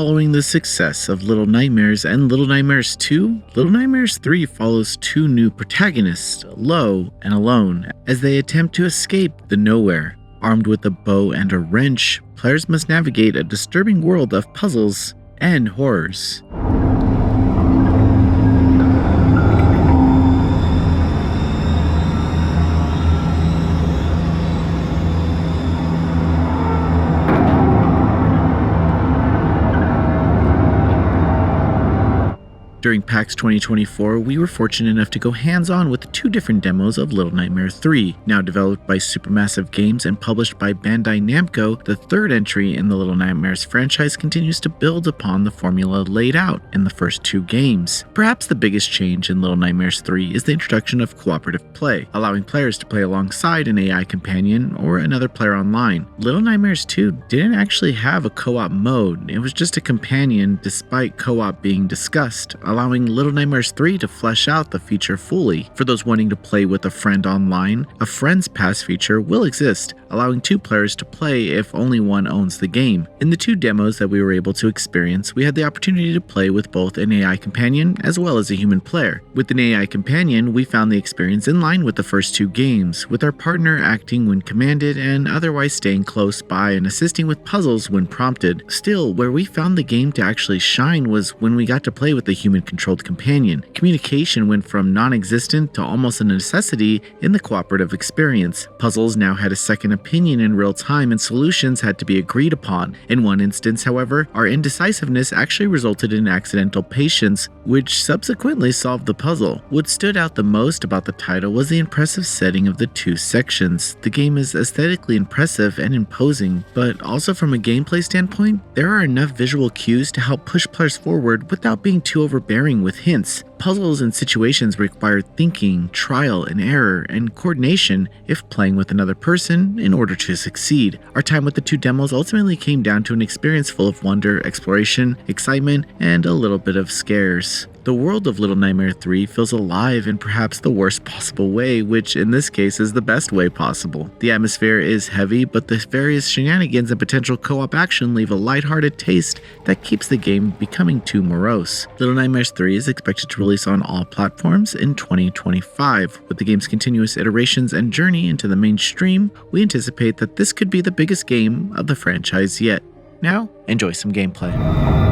Following the success of Little Nightmares and Little Nightmares 2, Little Nightmares 3 follows two new protagonists, Lo and Alone, as they attempt to escape the nowhere. Armed with a bow and a wrench, players must navigate a disturbing world of puzzles and horrors. During PAX 2024, we were fortunate enough to go hands-on with two different demos of Little Nightmare 3. Now developed by Supermassive Games and published by Bandai Namco, the third entry in the Little Nightmares franchise continues to build upon the formula laid out in the first two games. Perhaps the biggest change in Little Nightmares 3 is the introduction of cooperative play, allowing players to play alongside an AI companion or another player online. Little Nightmares 2 didn't actually have a co-op mode, it was just a companion despite co-op being discussed, allowing Little Nightmares 3 to flesh out the feature fully. For those wanting to play with a friend online, a Friends Pass feature will exist, allowing two players to play if only one owns the game. In the two demos that we were able to experience, we had the opportunity to play with both an AI companion as well as a human player. With an AI companion, we found the experience in line with the first two games, with our partner acting when commanded and otherwise staying close by and assisting with puzzles when prompted. Still, where we found the game to actually shine was when we got to play with a human-controlled companion. Communication went from non-existent to almost a necessity in the cooperative experience. Puzzles now had a second opinion in real time and solutions had to be agreed upon. In one instance, however, our indecisiveness actually resulted in accidental patience, which subsequently solved the puzzle. What stood out the most about the title was the impressive setting of the two sections. The game is aesthetically impressive and imposing, but also from a gameplay standpoint, there are enough visual cues to help push players forward without being too overbearing with hints. Puzzles and situations require thinking, trial and error, and coordination if playing with another person in order to succeed. Our time with the two demos ultimately came down to an experience full of wonder, exploration, excitement, and a little bit of scares. The world of Little Nightmare 3 feels alive in perhaps the worst possible way, which in this case is the best way possible. The atmosphere is heavy, but the various shenanigans and potential co-op action leave a lighthearted taste that keeps the game becoming too morose. Little Nightmares 3 is expected to release on all platforms in 2025. With the game's continuous iterations and journey into the mainstream, we anticipate that this could be the biggest game of the franchise yet. Now, enjoy some gameplay.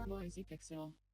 Noisy Pixel.